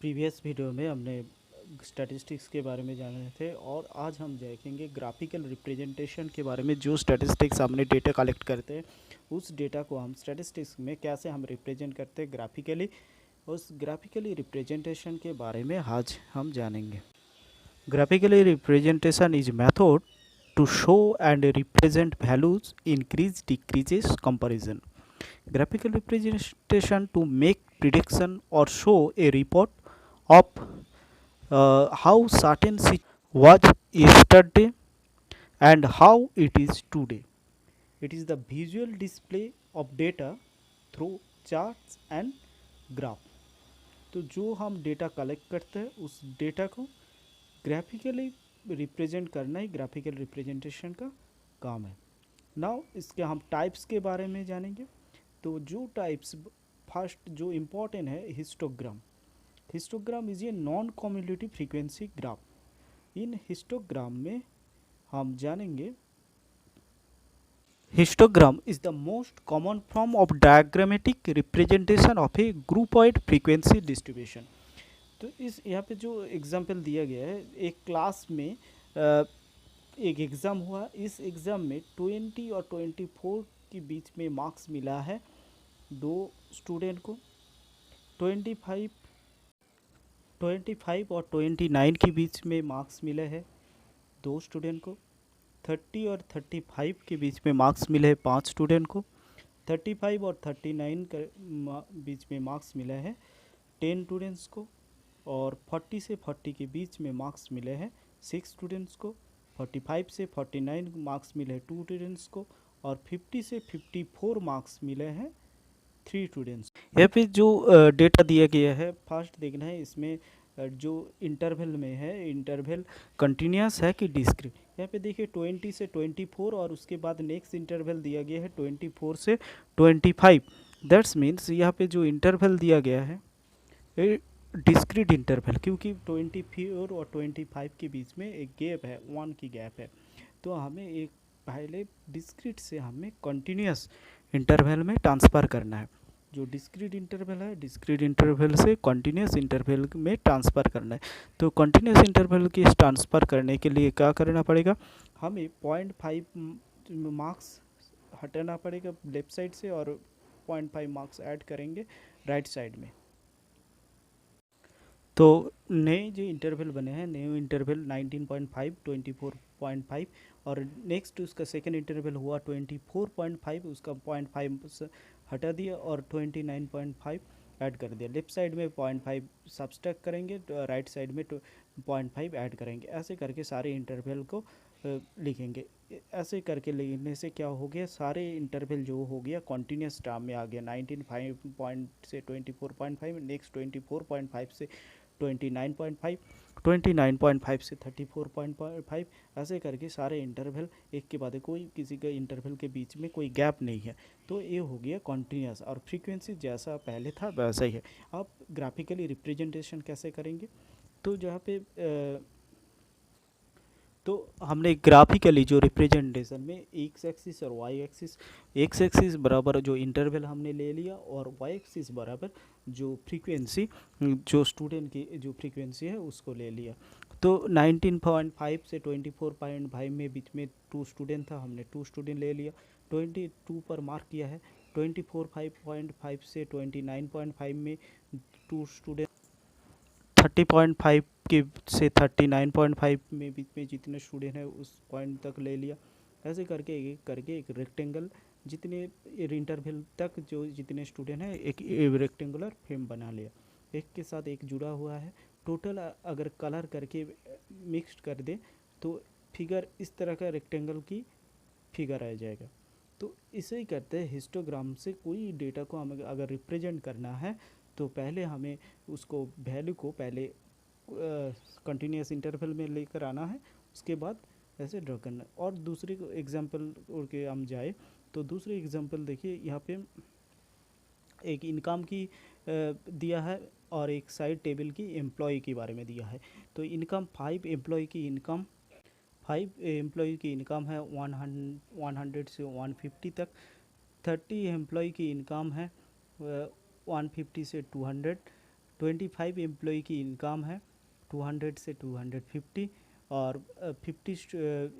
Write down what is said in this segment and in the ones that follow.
Previous video में हमने statistics के बारे में जाने थे और आज हम देखेंगे ग्राफिकल रिप्रेजेंटेशन के बारे में। जो स्टैटिस्टिक्स हमने डेटा कलेक्ट करते हैं उस डेटा को हम स्टैटिस्टिक्स में कैसे हम रिप्रेजेंट करते हैं ग्राफिकली, उस ग्राफिकली रिप्रेजेंटेशन के बारे में आज हम जानेंगे। Graphically representation is method to show and represent values increase decreases comparison. Graphical representation to make prediction or show a report of how certain situation was yesterday and how it is today. It is the visual display of data through charts and graph. तो जो हम data collect करते हैं उस data को graphically represent करना ही graphical representation का काम है। नाउ इसके हम टाइप्स के बारे में जानेंगे। तो जो टाइप्स, फर्स्ट जो इम्पोर्टेंट है histogram. Histogram is a non cumulative frequency graph. इन हिस्टोग्राम में हम जानेंगे histogram is the most common form of diagrammatic representation of a grouped frequency distribution. तो इस यहाँ पे जो एग्जाम्पल दिया गया है, एक क्लास में एक एग्ज़ाम हुआ। इस एग्ज़ाम में 20 और 24 के बीच में मार्क्स मिला है दो स्टूडेंट को। 25 और 29 के बीच में मार्क्स मिले हैं दो स्टूडेंट को। 30 और 35 के बीच में मार्क्स मिले हैं 5 स्टूडेंट को। 35 और 39 के बीच में मार्क्स मिले हैं 10 स्टूडेंट्स को। और 40 से 40 के बीच में मार्क्स मिले हैं 6 स्टूडेंट्स को। 45 से 49 मार्क्स मिले हैं 2 स्टूडेंट्स को। और 50 से 54 मार्क्स मिले हैं 3 स्टूडेंट्स। यहाँ पे जो डेटा दिया गया है, फर्स्ट देखना है इसमें जो इंटरवल में है, इंटरवल कंटिन्यूस है कि डिस्क्रीट। यहाँ पे देखिए 20 से 24 और उसके बाद नेक्स्ट इंटरवल दिया गया है 24 से 25। दैट्स मीन्स यहाँ पे जो इंटरवल दिया गया है डिस्क्रीट इंटरवल, क्योंकि 24 और 25 के बीच में एक गैप है, 1 की गैप है। तो हमें एक पहले डिस्क्रीट से हमें कंटिन्यूस इंटरवल में ट्रांसफ़र करना है। जो डिस्क्रीट इंटरवल है, डिस्क्रीट इंटरवल से कंटिन्यूस इंटरवल में ट्रांसफ़र करना है। तो कंटिन्यूस इंटरवल की ट्रांसफ़र करने के लिए क्या करना पड़ेगा, हमें 0.5 मार्क्स हटाना पड़ेगा लेफ़्ट साइड से और 0.5 मार्क्स ऐड करेंगे राइट साइड में। तो नए जो इंटरवल बने हैं, नए इंटरवल 19.5, 24.5 और नेक्स्ट उसका सेकेंड इंटरवल हुआ 24.5, उसका 0.5 हटा दिया और 29.5 ऐड कर दिया। लेफ्ट साइड में 0.5 सब्सट्रैक्ट करेंगे, राइट साइड में 0.5 ऐड करेंगे। ऐसे करके सारे इंटरवल को लिखेंगे। ऐसे करके लिखने से क्या हो गया, सारे इंटरवल जो हो गया कॉन्टीन्यूस टर्म में आ गया। 19.5 से 24.5, नेक्स्ट 24.5 से 29.5, 29.5 से 34.5। ऐसे करके सारे इंटरवल एक के बाद कोई किसी के इंटरवल के बीच में कोई गैप नहीं है। तो ये हो गया कॉन्टीन्यूस और फ्रीक्वेंसी जैसा पहले था वैसा ही है। अब ग्राफिकली रिप्रेजेंटेशन कैसे करेंगे, तो जहाँ पे तो हमने ग्राफिकली जो रिप्रेजेंटेशन में एक्स एक्सिस और वाई एक्सिस, एक्स एक्सिस बराबर जो इंटरवल हमने ले लिया और वाई एक्सिस बराबर जो फ्रीक्वेंसी, जो स्टूडेंट की जो फ्रीक्वेंसी है उसको ले लिया। तो 19.5 से 24.5 में बीच में 2 स्टूडेंट था, हमने 2 स्टूडेंट ले लिया। 22 पर मार्क किया है। 24.5 से 29.5 में 2 स्टूडेंट। 30.5 के से 39.5 में बीच में जितने स्टूडेंट हैं उस पॉइंट तक ले लिया। ऐसे करके एक रेक्टेंगल जितने इंटरवल तक जो जितने स्टूडेंट हैं एक रेक्टेंगुलर फ्रेम बना लिया। एक के साथ एक जुड़ा हुआ है। टोटल अगर कलर करके मिक्स कर दे तो फिगर इस तरह का रेक्टेंगल की फिगर आ जाएगा। तो इसे ही करते हैं हिस्टोग्राम से। कोई डेटा को हमें अगर रिप्रेजेंट करना है तो पहले हमें उसको वैल्यू को पहले कंटिन्यूस इंटरवल में लेकर आना है, उसके बाद ऐसे ड्रॉ करना है। और दूसरे एग्जांपल के हम जाए तो दूसरे एग्जांपल देखिए, यहाँ पे एक इनकम की दिया है और एक साइड टेबल की एम्प्लॉय के बारे में दिया है। तो इनकम 5 एम्प्लॉय की इनकम, 5 एम्प्लॉय की इनकम है 100 से 150 तक। 30 एम्प्लॉय की इनकम है 150 से 200। 25 एम्प्लॉई की इनकम है 200 से 250, और 50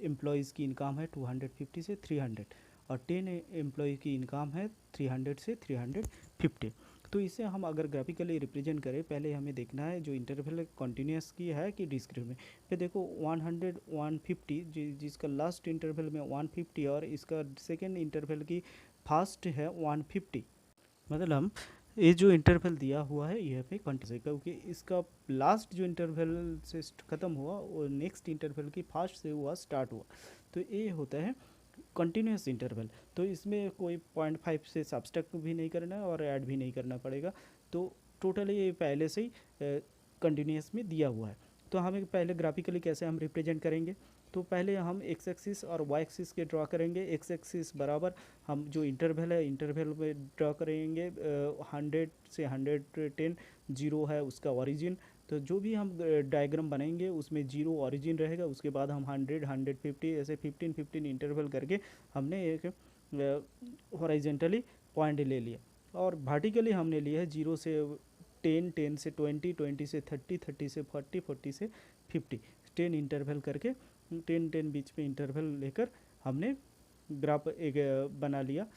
एम्प्लॉयज़ की इनकम है 250 से 300, और 10 एम्प्लॉय की इनकम है 300 से 350। तो इसे हम अगर ग्राफिकली रिप्रेजेंट करें, पहले हमें देखना है जो इंटरवल कॉन्टीन्यूस की है कि डिस्क्रीट में। फिर देखो 100 150 जिसका लास्ट इंटरवल में 150 और इसका सेकेंड इंटरवल की फास्ट है 150, मतलब ये जो इंटरवल दिया हुआ है ये पे कंटिन्यूस है, क्योंकि इसका लास्ट जो इंटरवल से ख़त्म हुआ वो नेक्स्ट इंटरवल की फास्ट से हुआ स्टार्ट हुआ, तो ये होता है कंटिन्यूस इंटरवल। तो इसमें कोई 0.5 से सब्सट्रैक्ट भी नहीं करना है और ऐड भी नहीं करना पड़ेगा, तो टोटली ये पहले से ही कंटिन्यूस में दिया हुआ है। तो हमें पहले ग्राफिकली कैसे हम रिप्रेजेंट करेंगे, तो पहले हम एक्स एक्सिस और वाई एक्सिस के ड्रा करेंगे। एक्स एक्सिस बराबर हम जो इंटरवल है इंटरवल में ड्रा करेंगे 100 से 110, जीरो है उसका ओरिजिन। तो जो भी हम डायग्राम बनाएंगे उसमें जीरो ओरिजिन रहेगा, उसके बाद हम 100 150 ऐसे 15 15 इंटरवल करके हमने एक हॉरिजॉन्टली पॉइंट ले लिया, और वर्टिकली हमने लिया है 0 से 10 10 से 20 20 से 30 30 से 40 40 से 50, 10 इंटरवल करके 10 10 बीच में इंटरवल लेकर हमने ग्राफ एक बना लिया।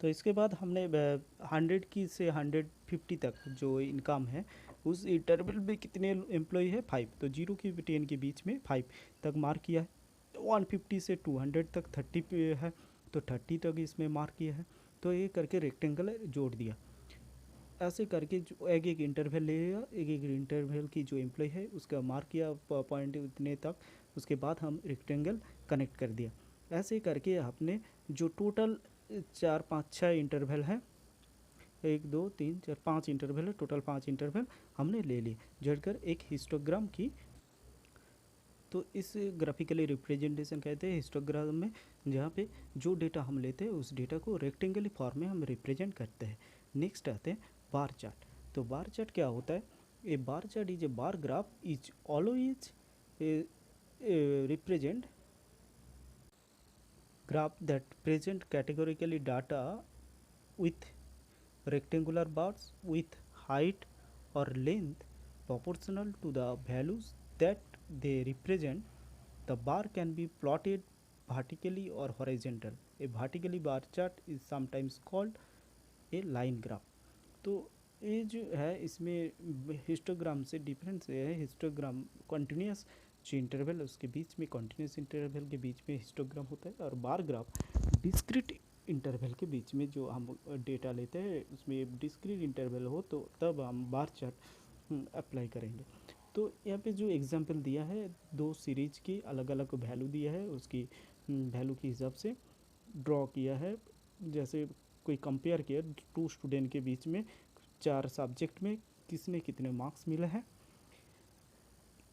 तो इसके बाद हमने 100 की से 150 तक जो इनकम है उस इंटरवल में कितने एम्प्लॉय है 5, तो 0 की 10 के बीच में 5 तक मार्क किया है। 150 से 200 तक 30 पे है, तो 30 तक इसमें मार्क किया है। तो ये करके रेक्टेंगल जोड़ दिया, ऐसे करके जो एक एक इंटरवल ले लिया, एक एक इंटरवल की जो एम्प्लॉय है उसका मार्क किया पॉइंट उतने तक, उसके बाद हम रेक्टेंगल कनेक्ट कर दिया। ऐसे करके आपने जो टोटल 4 5 6 इंटरवल है, 1 2 3 4 5 इंटरवल है, टोटल 5 इंटरवल हमने ले लिए जोड़कर एक हिस्टोग्राम की। तो इस ग्राफिकली रिप्रेजेंटेशन कहते हैं हिस्टोग्राम में, जहाँ पे जो डेटा हम लेते हैं उस डेटा को रेक्टेंगली फॉर्म में हम रिप्रेजेंट करते हैं। नेक्स्ट आते हैं बार चार्ट। तो बार चार्ट क्या होता है, a bar chart is a bar graph is always represent graph that present categorically data with rectangular bars with height or length proportional to the values that they represent. The bar can be plotted vertically or horizontal. A vertically bar chart is sometimes called a line graph. तो ये जो है इसमें histogram से difference है, histogram continuous जो interval उसके बीच में, कंटिन्यूस इंटरवल के बीच में हिस्टोग्राम होता है, और बार ग्राफ डिस्क्रीट इंटरवल के बीच में जो हम डेटा लेते हैं उसमें डिस्क्रीट इंटरवल हो तो तब हम बार चार्ट अप्लाई करेंगे। तो यहाँ पे जो एग्जांपल दिया है 2 सीरीज की अलग अलग वैल्यू दिया है, उसकी वैल्यू के हिसाब से ड्रॉ किया है। जैसे कोई कंपेयर किया 2 स्टूडेंट के बीच में 4 सब्जेक्ट में किसने कितने मार्क्स मिले हैं,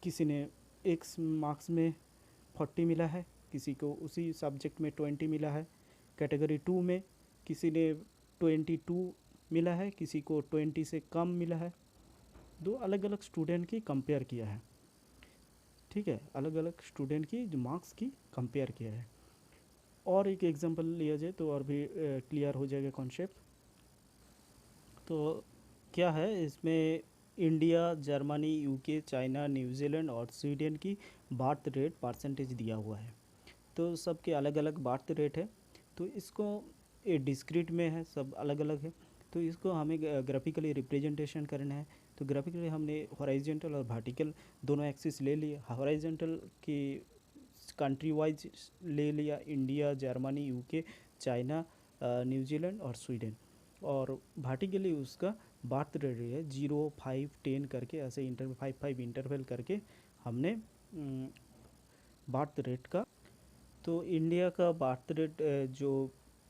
किसी ने एक मार्क्स में 40 मिला है, किसी को उसी सब्जेक्ट में 20 मिला है। कैटेगरी 2 में किसी ने 22 मिला है, किसी को 20 से कम मिला है। 2 अलग अलग स्टूडेंट की कंपेयर किया है, ठीक है, अलग अलग स्टूडेंट की जो मार्क्स की कंपेयर किया है। और एक एग्जांपल लिया जाए तो और भी क्लियर हो जाएगा कॉन्सेप्ट। तो क्या है इसमें India, Germany, UK, China, New Zealand और स्वीडन की बर्थ रेट परसेंटेज दिया हुआ है। तो सबके अलग अलग बर्थ रेट है, तो इसको ये डिस्क्रीट में है, सब अलग अलग है। तो इसको हमें ग्राफिकली रिप्रेजेंटेशन करना है। तो ग्राफिकली हमने हॉरिजॉन्टल और वर्टिकल दोनों एक्सिस ले लिए। हॉरिजॉन्टल की कंट्री वाइज ले लिया, India, Germany, UK, China, New Zealand और स्वीडन। और वर्टिकली उसका बर्थ रेट है 0 5 10 करके ऐसे इंटरवल 5 5 इंटरवल करके हमने बर्थ रेट का। तो इंडिया का बर्थ रेट जो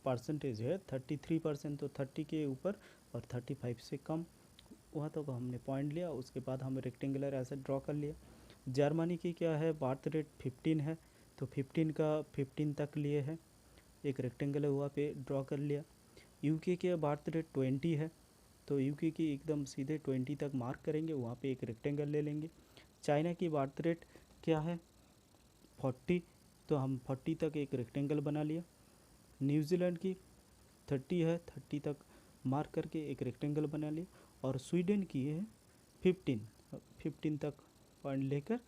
परसेंटेज है 33%, तो 30 के ऊपर और 35 से कम हुआ तो हमने पॉइंट लिया, उसके बाद हम रेक्टेंगुलर ऐसे ड्रॉ कर लिया। जर्मनी की क्या है बर्थ रेट 15 है, तो 15 का 15 तक लिए है, एक रेक्टेंगुलर हुआ पे ड्रॉ कर लिया। यूके के बर्थ रेट 20 है, तो यूके की एकदम सीधे 20 तक मार्क करेंगे, वहाँ पे एक रेक्टेंगल ले लेंगे। चाइना की बर्थ रेट क्या है 40, तो हम 40 तक एक रेक्टेंगल बना लिया। न्यूजीलैंड की 30 है, 30 तक मार्क करके एक रेक्टेंगल बना लिया। और स्वीडन की है 15 तक पॉइंट लेकर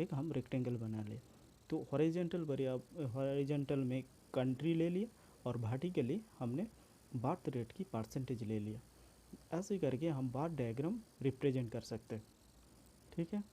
एक हम रेक्टेंगल बना ले। तो हॉरिजॉन्टल में कंट्री ले लिया और वर्टिकली हमने बर्थ रेट की परसेंटेज ले लिया। ऐसे करके हम बार डायग्राम रिप्रेजेंट कर सकते हैं। ठीक है।